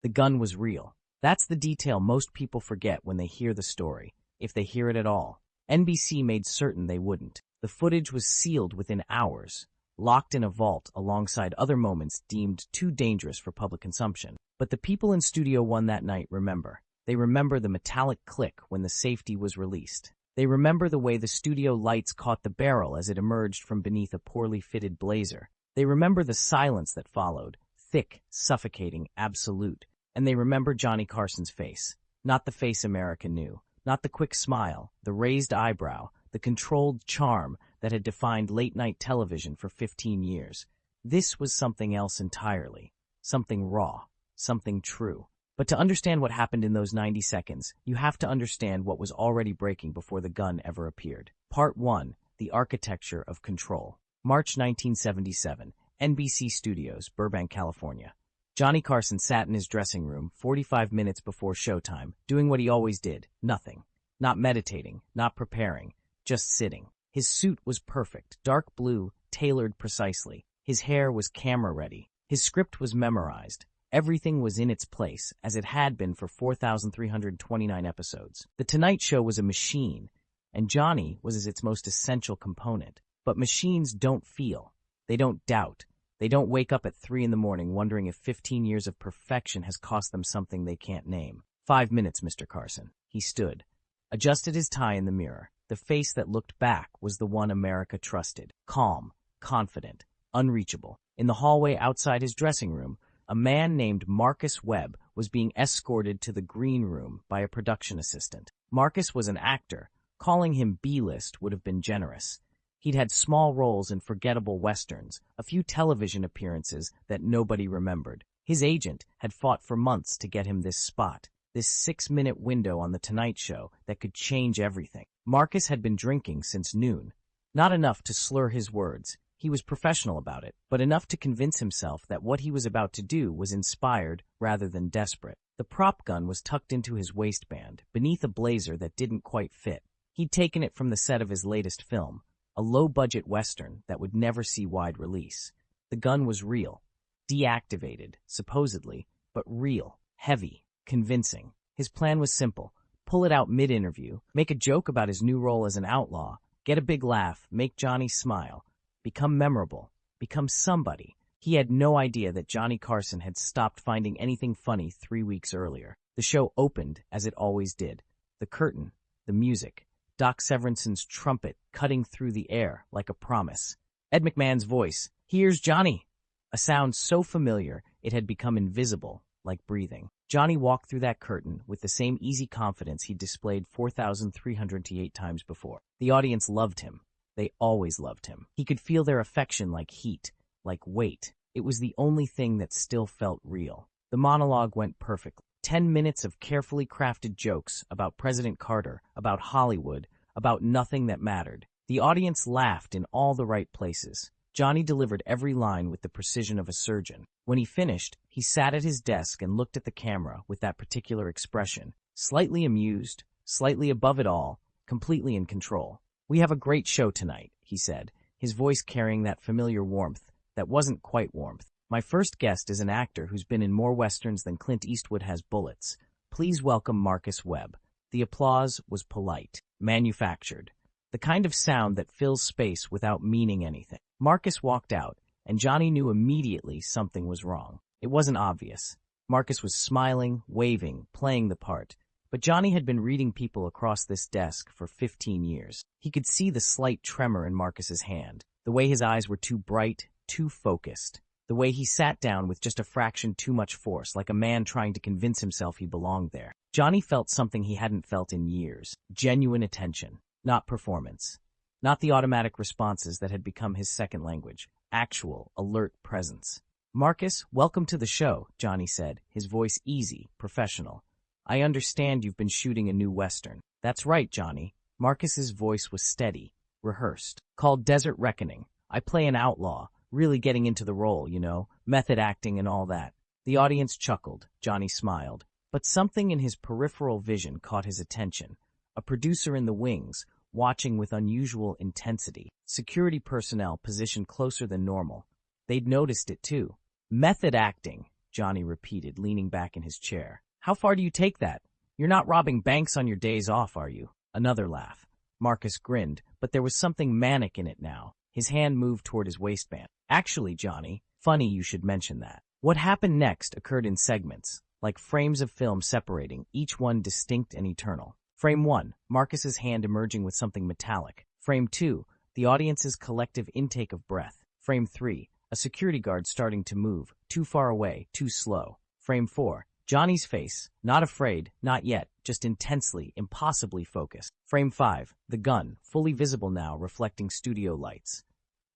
The gun was real. That's the detail most people forget when they hear the story, if they hear it at all. NBC made certain they wouldn't. The footage was sealed within hours, locked in a vault alongside other moments deemed too dangerous for public consumption. But the people in Studio One that night remember. They remember the metallic click when the safety was released. They remember the way the studio lights caught the barrel as it emerged from beneath a poorly fitted blazer. They remember the silence that followed, thick, suffocating, absolute. And they remember Johnny Carson's face. Not the face America knew. Not the quick smile, the raised eyebrow, the controlled charm that had defined late-night television for 15 years. This was something else entirely. Something raw. Something true. But to understand what happened in those 90 seconds, you have to understand what was already breaking before the gun ever appeared. Part 1. The Architecture of Control. March 1977, NBC Studios, Burbank, California. Johnny Carson sat in his dressing room 45 minutes before showtime, doing what he always did, nothing. Not meditating, not preparing, just sitting. His suit was perfect, dark blue, tailored precisely. His hair was camera-ready. His script was memorized. Everything was in its place, as it had been for 4,329 episodes. The Tonight Show was a machine, and Johnny was its most essential component. But machines don't feel. They don't doubt. They don't wake up at 3 in the morning wondering if 15 years of perfection has cost them something they can't name. 5 minutes, Mr. Carson. He stood, adjusted his tie in the mirror. The face that looked back was the one America trusted. Calm, confident, unreachable. In the hallway outside his dressing room, a man named Marcus Webb was being escorted to the green room by a production assistant. Marcus was an actor. Calling him B-list would have been generous. He'd had small roles in forgettable westerns, a few television appearances that nobody remembered. His agent had fought for months to get him this spot, this 6-minute window on The Tonight Show that could change everything. Marcus had been drinking since noon. Not enough to slur his words. He was professional about it, but enough to convince himself that what he was about to do was inspired rather than desperate. The prop gun was tucked into his waistband, beneath a blazer that didn't quite fit. He'd taken it from the set of his latest film, a low-budget western that would never see wide release. The gun was real. Deactivated, supposedly, but real, heavy, convincing. His plan was simple. Pull it out mid-interview, make a joke about his new role as an outlaw, get a big laugh, make Johnny smile. Become memorable, become somebody. He had no idea that Johnny Carson had stopped finding anything funny 3 weeks earlier. The show opened as it always did. The curtain, the music, Doc Severance's trumpet cutting through the air like a promise. Ed McMahon's voice, "Here's Johnny!" A sound so familiar it had become invisible, like breathing. Johnny walked through that curtain with the same easy confidence he'd displayed 4,308 times before. The audience loved him. They always loved him. He could feel their affection like heat, like weight. It was the only thing that still felt real. The monologue went perfectly. 10 minutes of carefully crafted jokes about President Carter, about Hollywood, about nothing that mattered. The audience laughed in all the right places. Johnny delivered every line with the precision of a surgeon. When he finished, he sat at his desk and looked at the camera with that particular expression. Slightly amused, slightly above it all, completely in control. "We have a great show tonight," he said, his voice carrying that familiar warmth that wasn't quite warmth. "My first guest is an actor who's been in more westerns than Clint Eastwood has bullets. Please welcome Marcus Webb." The applause was polite, manufactured, the kind of sound that fills space without meaning anything. Marcus walked out, and Johnny knew immediately something was wrong. It wasn't obvious. Marcus was smiling, waving, playing the part. But Johnny had been reading people across this desk for 15 years. He could see the slight tremor in Marcus's hand, the way his eyes were too bright, too focused, the way he sat down with just a fraction too much force, like a man trying to convince himself he belonged there. Johnny felt something he hadn't felt in years. Genuine attention, not performance. Not the automatic responses that had become his second language. Actual, alert presence. "Marcus, welcome to the show," Johnny said, his voice easy, professional. "I understand you've been shooting a new western." "That's right, Johnny." Marcus's voice was steady, rehearsed. "Called Desert Reckoning. I play an outlaw, really getting into the role, you know, method acting and all that." The audience chuckled. Johnny smiled. But something in his peripheral vision caught his attention. A producer in the wings, watching with unusual intensity. Security personnel positioned closer than normal. They'd noticed it too. "Method acting," Johnny repeated, leaning back in his chair. How far do you take that? You're not robbing banks on your days off, are you? Another laugh. Marcus grinned, but there was something manic in it now. His hand moved toward his waistband. Actually, Johnny, funny you should mention that. What happened next occurred in segments, like frames of film separating, each one distinct and eternal. Frame 1, Marcus's hand emerging with something metallic. Frame 2, the audience's collective intake of breath. Frame 3, a security guard starting to move, too far away, too slow. Frame 4, Johnny's face, not afraid, not yet, just intensely, impossibly focused. Frame 5, the gun, fully visible now, reflecting studio lights.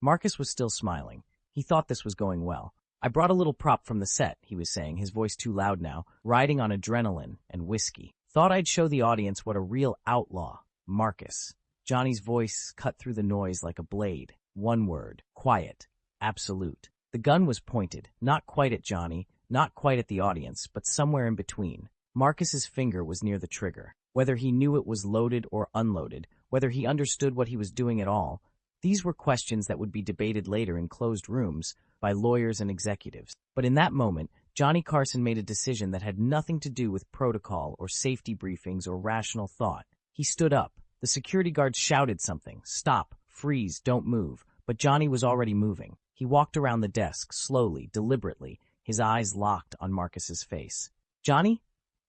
Marcus was still smiling. He thought this was going well. I brought a little prop from the set, he was saying, his voice too loud now, riding on adrenaline and whiskey. Thought I'd show the audience what a real outlaw, Marcus. Johnny's voice cut through the noise like a blade. One word, quiet, absolute. The gun was pointed, not quite at Johnny, not quite at the audience, but somewhere in between. Marcus's finger was near the trigger. Whether he knew it was loaded or unloaded, whether he understood what he was doing at all, these were questions that would be debated later in closed rooms by lawyers and executives. But in that moment, Johnny Carson made a decision that had nothing to do with protocol or safety briefings or rational thought. He stood up. The security guard shouted something. Stop, freeze, don't move. But Johnny was already moving. He walked around the desk, slowly, deliberately, his eyes locked on Marcus's face. Johnny?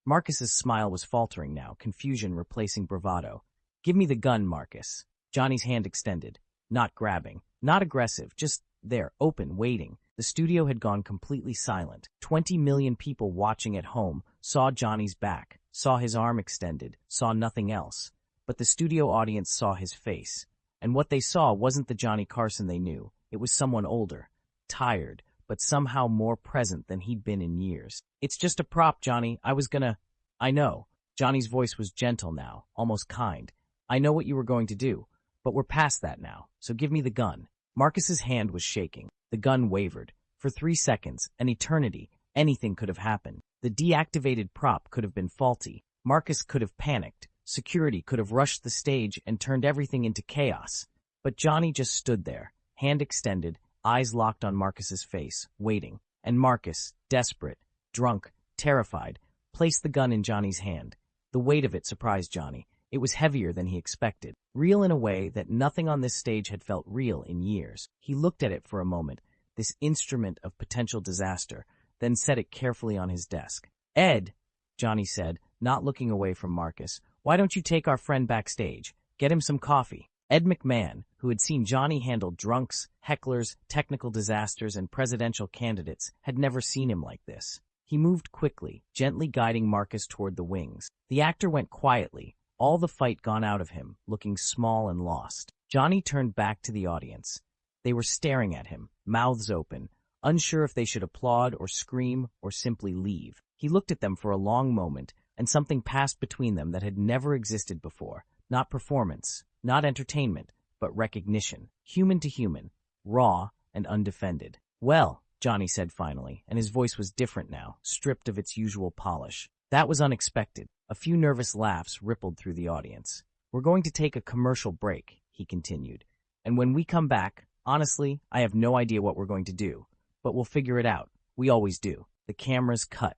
Marcus's smile was faltering now, confusion replacing bravado. Give me the gun, Marcus. Johnny's hand extended. Not grabbing, not aggressive, just there, open, waiting. The studio had gone completely silent. 20 million people watching at home saw Johnny's back, saw his arm extended, saw nothing else. But the studio audience saw his face. And what they saw wasn't the Johnny Carson they knew. It was someone older, tired, but somehow more present than he'd been in years. It's just a prop, Johnny. I know. Johnny's voice was gentle now, almost kind. I know what you were going to do, but we're past that now, so give me the gun. Marcus's hand was shaking. The gun wavered. For 3 seconds, an eternity, anything could have happened. The deactivated prop could have been faulty. Marcus could have panicked. Security could have rushed the stage and turned everything into chaos. But Johnny just stood there, hand extended, eyes locked on Marcus's face, waiting. And Marcus, desperate, drunk, terrified, placed the gun in Johnny's hand. The weight of it surprised Johnny. It was heavier than he expected, real in a way that nothing on this stage had felt real in years. He looked at it for a moment, this instrument of potential disaster, then set it carefully on his desk. Ed, Johnny said, not looking away from Marcus, why don't you take our friend backstage? Get him some coffee. Ed McMahon, who had seen Johnny handle drunks, hecklers, technical disasters, and presidential candidates, had never seen him like this. He moved quickly, gently guiding Marcus toward the wings. The actor went quietly, all the fight gone out of him, looking small and lost. Johnny turned back to the audience. They were staring at him, mouths open, unsure if they should applaud or scream or simply leave. He looked at them for a long moment, and something passed between them that had never existed before. Not performance, not entertainment, but recognition. Human to human, raw and undefended. Well, Johnny said finally, and his voice was different now, stripped of its usual polish. That was unexpected. A few nervous laughs rippled through the audience. We're going to take a commercial break, he continued. And when we come back, honestly, I have no idea what we're going to do. But we'll figure it out. We always do. The cameras cut.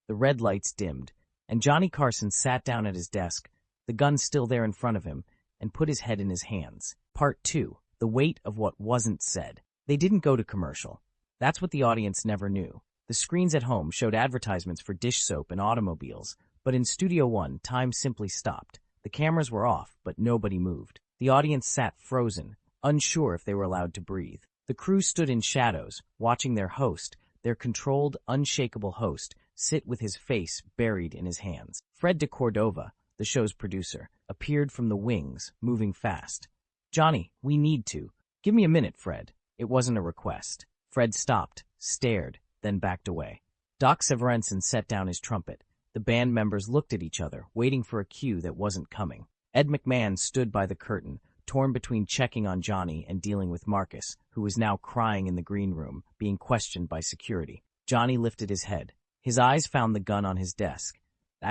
The red lights dimmed. And Johnny Carson sat down at his desk, the gun still there in front of him, and put his head in his hands. Part 2. The weight of what wasn't said. They didn't go to commercial. That's what the audience never knew. The screens at home showed advertisements for dish soap and automobiles, but in Studio One, time simply stopped. The cameras were off, but nobody moved. The audience sat frozen, unsure if they were allowed to breathe. The crew stood in shadows, watching their host, their controlled, unshakable host, sit with his face buried in his hands. Fred de Cordova, the show's producer, appeared from the wings, moving fast. Johnny, we need to. Give me a minute, Fred. It wasn't a request. Fred stopped, stared, then backed away. Doc Severinsen set down his trumpet. The band members looked at each other, waiting for a cue that wasn't coming. Ed McMahon stood by the curtain, torn between checking on Johnny and dealing with Marcus, who was now crying in the green room, being questioned by security. Johnny lifted his head. His eyes found the gun on his desk.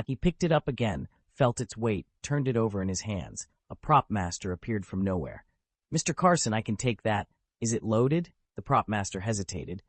He picked it up again, felt its weight, turned it over in his hands. A prop master appeared from nowhere. Mr. Carson, I can take that. Is it loaded? The prop master hesitated.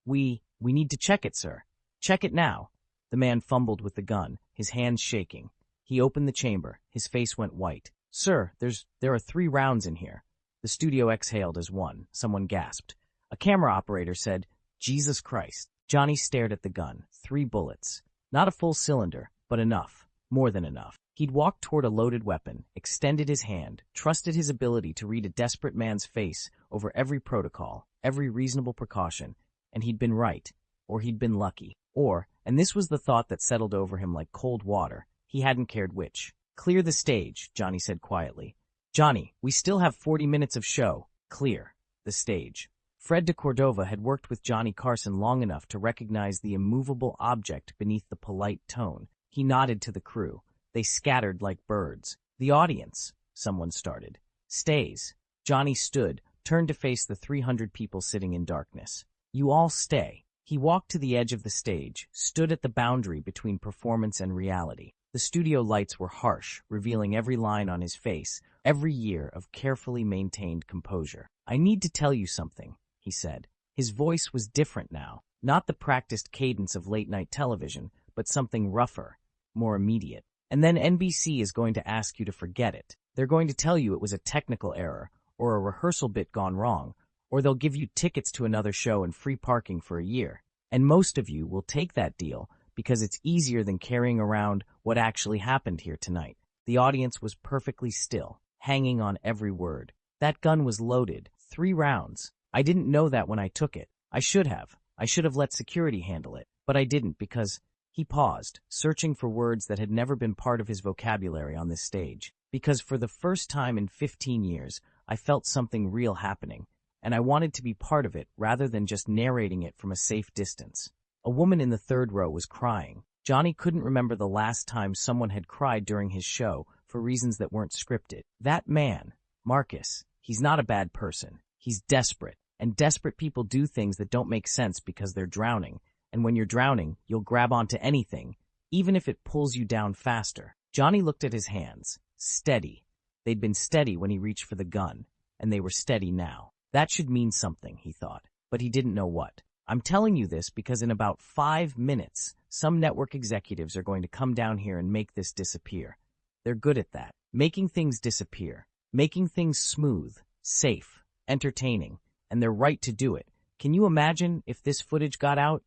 We need to check it, sir. Check it now. The man fumbled with the gun, his hands shaking. He opened the chamber. His face went white. Sir, there are 3 rounds in here. The studio exhaled as one. Someone gasped. A camera operator said, Jesus Christ. Johnny stared at the gun. 3 bullets. Not a full cylinder, but enough. More than enough. He'd walked toward a loaded weapon, extended his hand, trusted his ability to read a desperate man's face over every protocol, every reasonable precaution, and he'd been right, or he'd been lucky, or, and this was the thought that settled over him like cold water, he hadn't cared which. Clear the stage, Johnny said quietly. Johnny, we still have 40 minutes of show. Clear the stage. Fred de Cordova had worked with Johnny Carson long enough to recognize the immovable object beneath the polite tone. He nodded to the crew. They scattered like birds. The audience, someone started. Stays. Johnny stood, turned to face the 300 people sitting in darkness. You all stay. He walked to the edge of the stage, stood at the boundary between performance and reality. The studio lights were harsh, revealing every line on his face, every year of carefully maintained composure. I need to tell you something, he said. His voice was different now, not the practiced cadence of late-night television, but something rougher, more immediate. And then NBC is going to ask you to forget it. They're going to tell you it was a technical error, or a rehearsal bit gone wrong, or they'll give you tickets to another show and free parking for a year. And most of you will take that deal because it's easier than carrying around what actually happened here tonight. The audience was perfectly still, hanging on every word. That gun was loaded, 3 rounds. I didn't know that when I took it. I should have. I should have let security handle it. But I didn't because... He paused, searching for words that had never been part of his vocabulary on this stage. Because for the first time in 15 years, I felt something real happening, and I wanted to be part of it rather than just narrating it from a safe distance. A woman in the 3rd row was crying. Johnny couldn't remember the last time someone had cried during his show for reasons that weren't scripted. That man, Marcus, he's not a bad person. He's desperate, and desperate people do things that don't make sense because they're drowning. And when you're drowning, you'll grab onto anything, even if it pulls you down faster. Johnny looked at his hands. Steady. They'd been steady when he reached for the gun, and they were steady now. That should mean something, he thought, but he didn't know what. I'm telling you this because in about 5 minutes, some network executives are going to come down here and make this disappear. They're good at that. Making things disappear. Making things smooth, safe, entertaining, and they're right to do it. Can you imagine if this footage got out?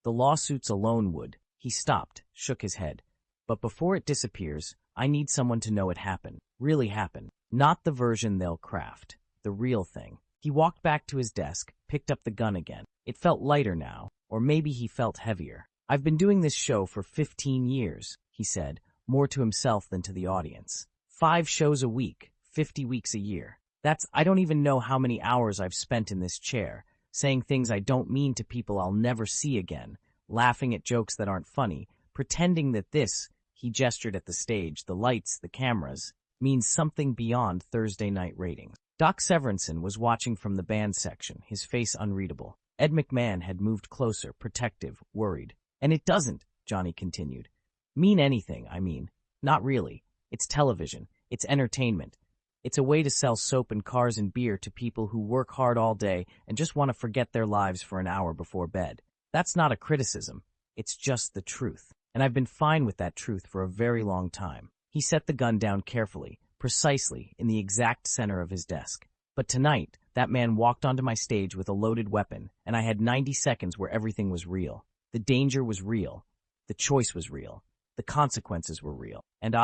The lawsuits alone would. He stopped, shook his head. But before it disappears, I need someone to know it happened. Really happened. Not the version they'll craft. The real thing. He walked back to his desk, picked up the gun again. It felt lighter now, or maybe he felt heavier. I've been doing this show for 15 years, he said, more to himself than to the audience. 5 shows a week, 50 weeks a year. I don't even know how many hours I've spent in this chair, saying things I don't mean to people I'll never see again, laughing at jokes that aren't funny, pretending that this, he gestured at the stage, the lights, the cameras, means something beyond Thursday night ratings. Doc Severinsen was watching from the band section, his face unreadable. Ed McMahon had moved closer, protective, worried. And it doesn't, Johnny continued, mean anything, I mean. Not really. It's television. It's entertainment. It's a way to sell soap and cars and beer to people who work hard all day and just want to forget their lives for an hour before bed. That's not a criticism. It's just the truth. And I've been fine with that truth for a very long time. He set the gun down carefully, precisely in the exact center of his desk. But tonight, that man walked onto my stage with a loaded weapon, and I had 90 seconds where everything was real. The danger was real. The choice was real. The consequences were real. And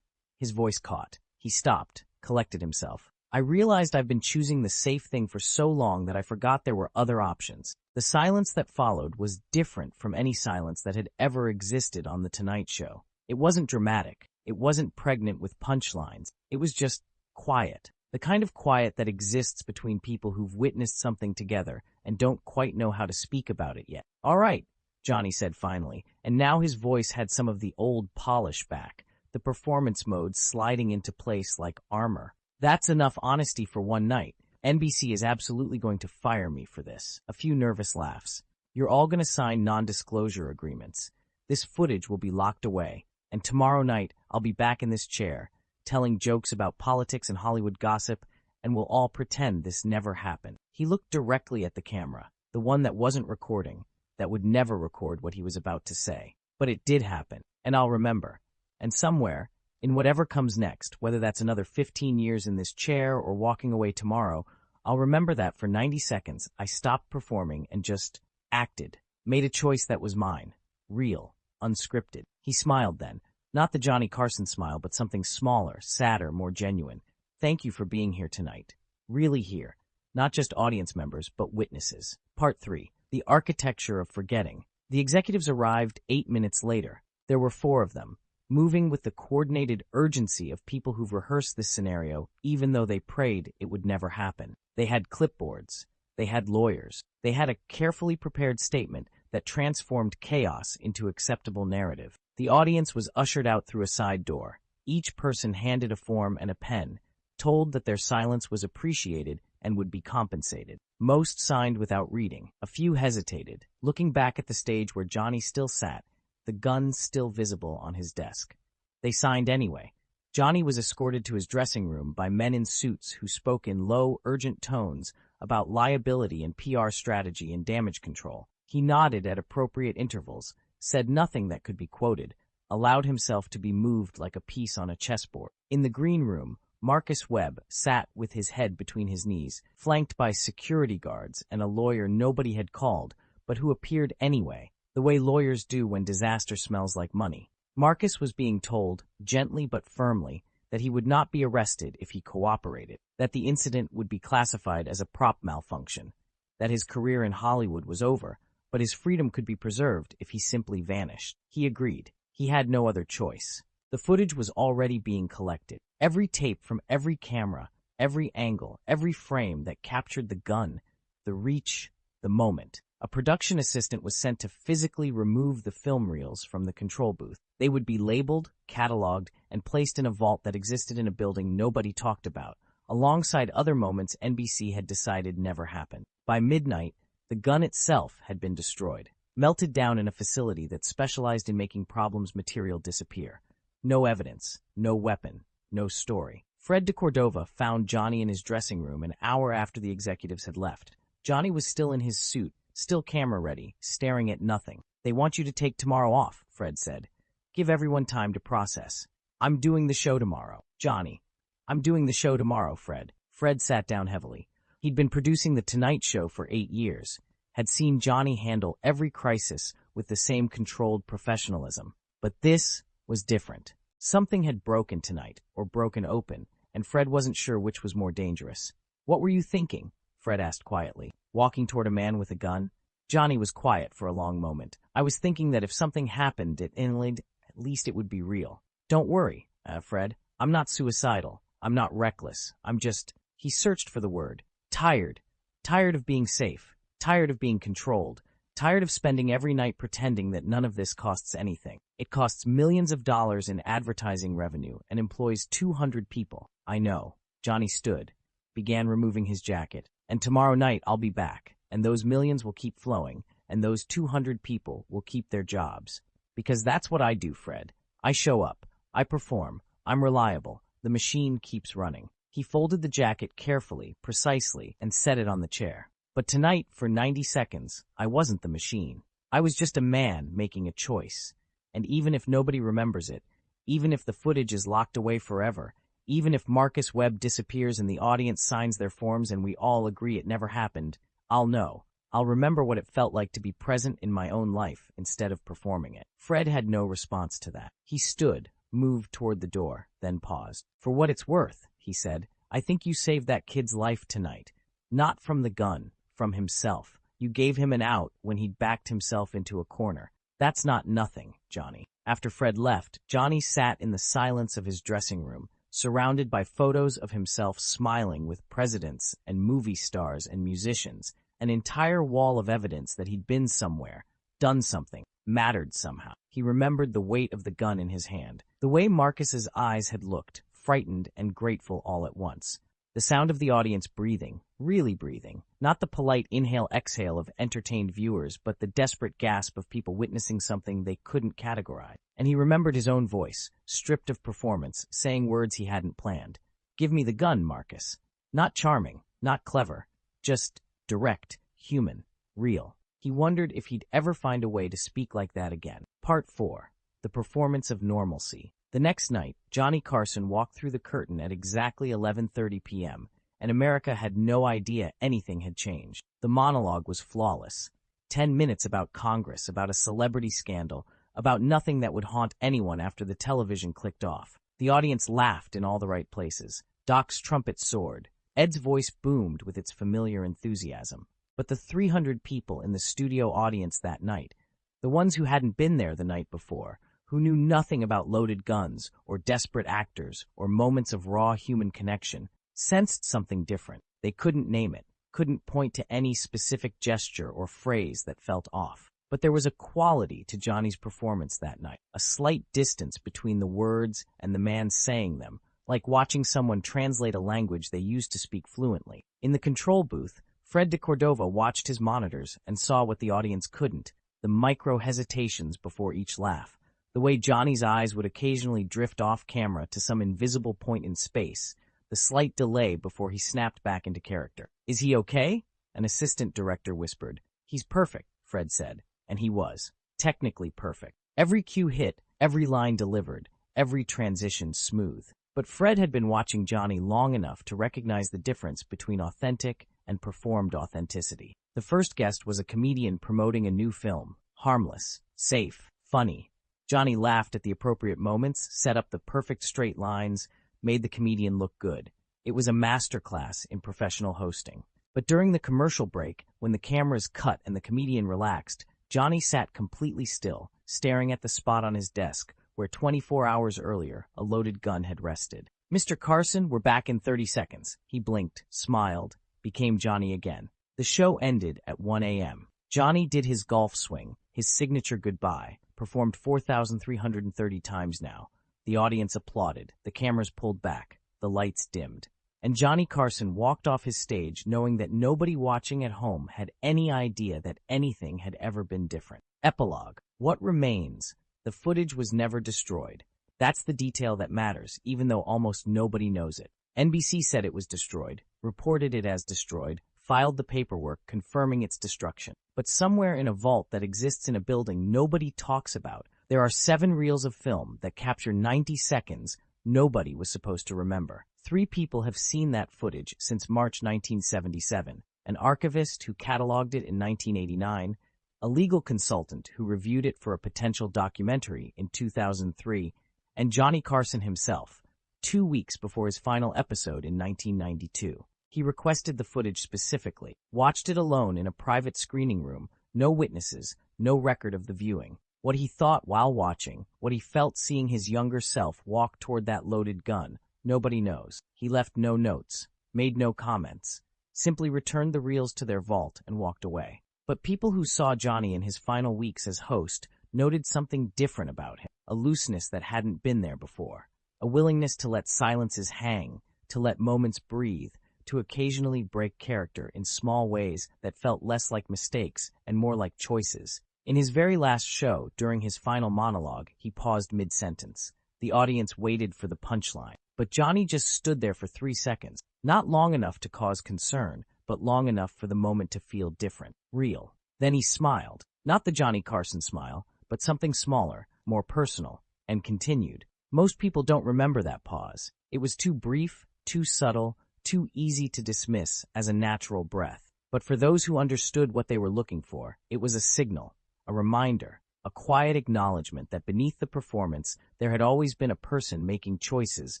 his voice caught. He stopped, collected himself. I realized I've been choosing the safe thing for so long that I forgot there were other options. The silence that followed was different from any silence that had ever existed on The Tonight Show. It wasn't dramatic. It wasn't pregnant with punchlines. It was just quiet. The kind of quiet that exists between people who've witnessed something together and don't quite know how to speak about it yet. All right, Johnny said finally, and now his voice had some of the old polish back, the performance mode sliding into place like armor. That's enough honesty for one night. NBC is absolutely going to fire me for this. A few nervous laughs. You're all going to sign non-disclosure agreements. This footage will be locked away, and tomorrow night I'll be back in this chair, telling jokes about politics and Hollywood gossip, and we'll all pretend this never happened. He looked directly at the camera, the one that wasn't recording, that would never record what he was about to say. But it did happen, and I'll remember. And somewhere, in whatever comes next, whether that's another 15 years in this chair or walking away tomorrow, I'll remember that for 90 seconds I stopped performing and just acted, made a choice that was mine, real, unscripted. He smiled then, not the Johnny Carson smile, but something smaller, sadder, more genuine. Thank you for being here tonight. Really here. Not just audience members, but witnesses. Part 3. The Architecture of Forgetting. The executives arrived 8 minutes later. There were 4 of them, moving with the coordinated urgency of people who've rehearsed this scenario, even though they prayed it would never happen. They had clipboards. They had lawyers. They had a carefully prepared statement that transformed chaos into acceptable narrative. The audience was ushered out through a side door. Each person handed a form and a pen, told that their silence was appreciated and would be compensated. Most signed without reading. A few hesitated, looking back at the stage where Johnny still sat, the gun still visible on his desk. They signed anyway. Johnny was escorted to his dressing room by men in suits who spoke in low, urgent tones about liability and PR strategy and damage control. He nodded at appropriate intervals, said nothing that could be quoted, allowed himself to be moved like a piece on a chessboard. In the green room, Marcus Webb sat with his head between his knees, flanked by security guards and a lawyer nobody had called, but who appeared anyway, the way lawyers do when disaster smells like money. Marcus was being told, gently but firmly, that he would not be arrested if he cooperated, that the incident would be classified as a prop malfunction, that his career in Hollywood was over, but his freedom could be preserved if he simply vanished. He agreed. He had no other choice. The footage was already being collected. Every tape from every camera, every angle, every frame that captured the gun, the reach, the moment. A production assistant was sent to physically remove the film reels from the control booth. They would be labeled, cataloged, and placed in a vault that existed in a building nobody talked about, alongside other moments NBC had decided never happened. By midnight, the gun itself had been destroyed, melted down in a facility that specialized in making problems material disappear. No evidence, no weapon, no story. Fred de Cordova found Johnny in his dressing room an hour after the executives had left. Johnny was still in his suit, still camera-ready, staring at nothing. "They want you to take tomorrow off," Fred said. "Give everyone time to process. I'm doing the show tomorrow." "Johnny, I'm doing the show tomorrow, Fred." Fred sat down heavily. He'd been producing The Tonight Show for 8 years, had seen Johnny handle every crisis with the same controlled professionalism. But this was different. Something had broken tonight, or broken open, and Fred wasn't sure which was more dangerous. "What were you thinking?" Fred asked quietly, walking toward a man with a gun. Johnny was quiet for a long moment. "I was thinking that if something happened at Inland, at least it would be real." "Don't worry, Fred. I'm not suicidal. I'm not reckless. I'm just—" He searched for the word. "Tired. Tired of being safe. Tired of being controlled. Tired of spending every night pretending that none of this costs anything. It costs millions of dollars in advertising revenue and employs 200 people. I know." Johnny stood, began removing his jacket. "And tomorrow night I'll be back, and those millions will keep flowing, and those 200 people will keep their jobs. Because that's what I do, Fred. I show up. I perform. I'm reliable. The machine keeps running." He folded the jacket carefully, precisely, and set it on the chair. "But tonight, for 90 seconds, I wasn't the machine. I was just a man making a choice. And even if nobody remembers it, even if the footage is locked away forever, even if Marcus Webb disappears and the audience signs their forms and we all agree it never happened, I'll know. I'll remember what it felt like to be present in my own life instead of performing it." Fred had no response to that. He stood, moved toward the door, then paused. "For what it's worth," he said, "I think you saved that kid's life tonight. Not from the gun, from himself. You gave him an out when he'd backed himself into a corner. That's not nothing, Johnny." After Fred left, Johnny sat in the silence of his dressing room, surrounded by photos of himself smiling with presidents and movie stars and musicians, an entire wall of evidence that he'd been somewhere, done something, mattered somehow. He remembered the weight of the gun in his hand, the way Marcus's eyes had looked, frightened and grateful all at once. The sound of the audience breathing, really breathing, not the polite inhale-exhale of entertained viewers, but the desperate gasp of people witnessing something they couldn't categorize. And he remembered his own voice, stripped of performance, saying words he hadn't planned. "Give me the gun, Marcus." Not charming, not clever, just direct, human, real. He wondered if he'd ever find a way to speak like that again. Part 4. The Performance of Normalcy. The next night, Johnny Carson walked through the curtain at exactly 11:30 p.m., and America had no idea anything had changed. The monologue was flawless. 10 minutes about Congress, about a celebrity scandal, about nothing that would haunt anyone after the television clicked off. The audience laughed in all the right places. Doc's trumpet soared. Ed's voice boomed with its familiar enthusiasm. But the 300 people in the studio audience that night, the ones who hadn't been there the night before, who knew nothing about loaded guns or desperate actors or moments of raw human connection, sensed something different. They couldn't name it, couldn't point to any specific gesture or phrase that felt off. But there was a quality to Johnny's performance that night, a slight distance between the words and the man saying them, like watching someone translate a language they used to speak fluently. In the control booth, Fred de Cordova watched his monitors and saw what the audience couldn't, the micro-hesitations before each laugh, the way Johnny's eyes would occasionally drift off camera to some invisible point in space, the slight delay before he snapped back into character. "Is he okay?" an assistant director whispered. "He's perfect," Fred said, and he was. Technically perfect. Every cue hit, every line delivered, every transition smooth. But Fred had been watching Johnny long enough to recognize the difference between authentic and performed authenticity. The first guest was a comedian promoting a new film, harmless, safe, funny. Johnny laughed at the appropriate moments, set up the perfect straight lines, made the comedian look good. It was a masterclass in professional hosting. But during the commercial break, when the cameras cut and the comedian relaxed, Johnny sat completely still, staring at the spot on his desk, where 24 hours earlier a loaded gun had rested. "Mr. Carson, we're back in 30 seconds. He blinked, smiled, became Johnny again. The show ended at 1 a.m. Johnny did his golf swing, his signature goodbye, performed 4,330 times now. The audience applauded, the cameras pulled back, the lights dimmed. And Johnny Carson walked off his stage knowing that nobody watching at home had any idea that anything had ever been different. Epilogue. What remains? The footage was never destroyed. That's the detail that matters, even though almost nobody knows it. NBC said it was destroyed, reported it as destroyed, filed the paperwork confirming its destruction. But somewhere in a vault that exists in a building nobody talks about, there are 7 reels of film that capture 90 seconds nobody was supposed to remember. 3 people have seen that footage since March 1977, an archivist who cataloged it in 1989, a legal consultant who reviewed it for a potential documentary in 2003, and Johnny Carson himself, 2 weeks before his final episode in 1992. He requested the footage specifically, watched it alone in a private screening room, no witnesses, no record of the viewing. What he thought while watching, what he felt seeing his younger self walk toward that loaded gun, nobody knows. He left no notes, made no comments, simply returned the reels to their vault and walked away. But people who saw Johnny in his final weeks as host noted something different about him, a looseness that hadn't been there before, a willingness to let silences hang, to let moments breathe, to occasionally break character in small ways that felt less like mistakes and more like choices. In his very last show, during his final monologue, he paused mid-sentence. The audience waited for the punchline, but Johnny just stood there for 3 seconds, not long enough to cause concern, but long enough for the moment to feel different, real. Then he smiled, not the Johnny Carson smile, but something smaller, more personal, and continued. Most people don't remember that pause. It was too brief, too subtle, too easy to dismiss as a natural breath. But for those who understood what they were looking for, it was a signal, a reminder, a quiet acknowledgement that beneath the performance there had always been a person making choices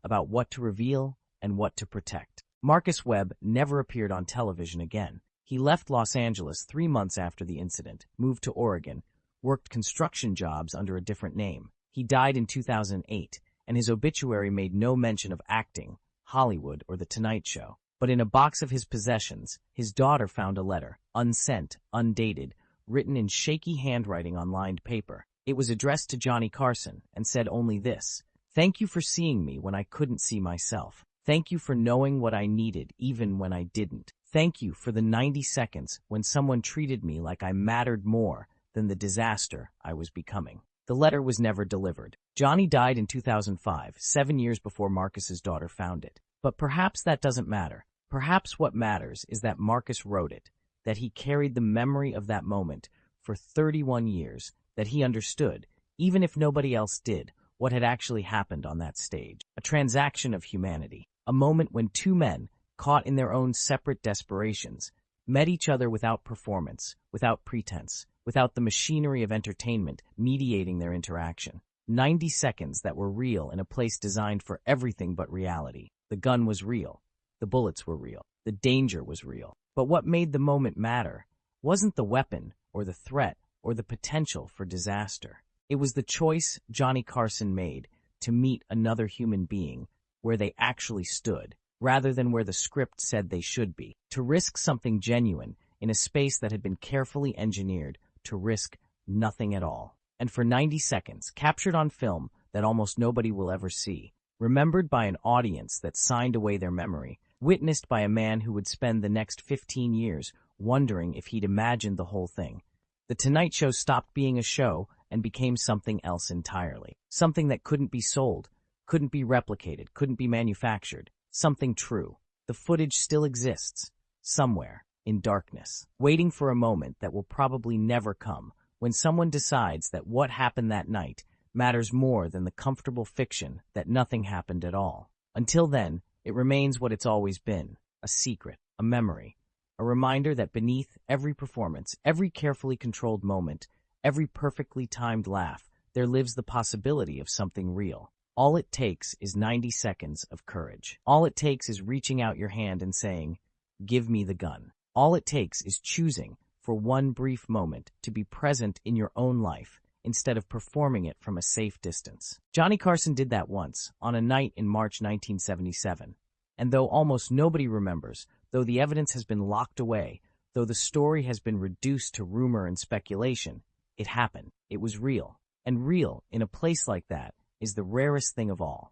about what to reveal and what to protect. Marcus Webb never appeared on television again. He left Los Angeles 3 months after the incident, moved to Oregon, worked construction jobs under a different name. He died in 2008, and his obituary made no mention of acting, Hollywood, or The Tonight Show. But in a box of his possessions, his daughter found a letter, unsent, undated, written in shaky handwriting on lined paper. It was addressed to Johnny Carson and said only this: "Thank you for seeing me when I couldn't see myself. Thank you for knowing what I needed even when I didn't. Thank you for the 90 seconds when someone treated me like I mattered more than the disaster I was becoming." The letter was never delivered. Johnny died in 2005, 7 years before Marcus's daughter found it. But perhaps that doesn't matter. Perhaps what matters is that Marcus wrote it, that he carried the memory of that moment for 31 years, that he understood, even if nobody else did, what had actually happened on that stage. A transaction of humanity. A moment when two men, caught in their own separate desperations, met each other without performance, without pretense, without the machinery of entertainment mediating their interaction. 90 seconds that were real in a place designed for everything but reality. The gun was real. The bullets were real. The danger was real. But what made the moment matter wasn't the weapon or the threat or the potential for disaster. It was the choice Johnny Carson made to meet another human being where they actually stood, rather than where the script said they should be. To risk something genuine in a space that had been carefully engineered to risk nothing at all. And for 90 seconds, captured on film that almost nobody will ever see, remembered by an audience that signed away their memory, witnessed by a man who would spend the next 15 years wondering if he'd imagined the whole thing. The Tonight Show stopped being a show and became something else entirely. Something that couldn't be sold, couldn't be replicated, couldn't be manufactured. Something true. The footage still exists, somewhere, in darkness, waiting for a moment that will probably never come, when someone decides that what happened that night matters more than the comfortable fiction that nothing happened at all. Until then, it remains what it's always been, a secret, a memory, a reminder that beneath every performance, every carefully controlled moment, every perfectly timed laugh, there lives the possibility of something real. All it takes is 90 seconds of courage. All it takes is reaching out your hand and saying, "Give me the gun." All it takes is choosing, for one brief moment, to be present in your own life instead of performing it from a safe distance. Johnny Carson did that once, on a night in March 1977. And though almost nobody remembers, though the evidence has been locked away, though the story has been reduced to rumor and speculation, it happened. It was real. And real, in a place like that, is the rarest thing of all.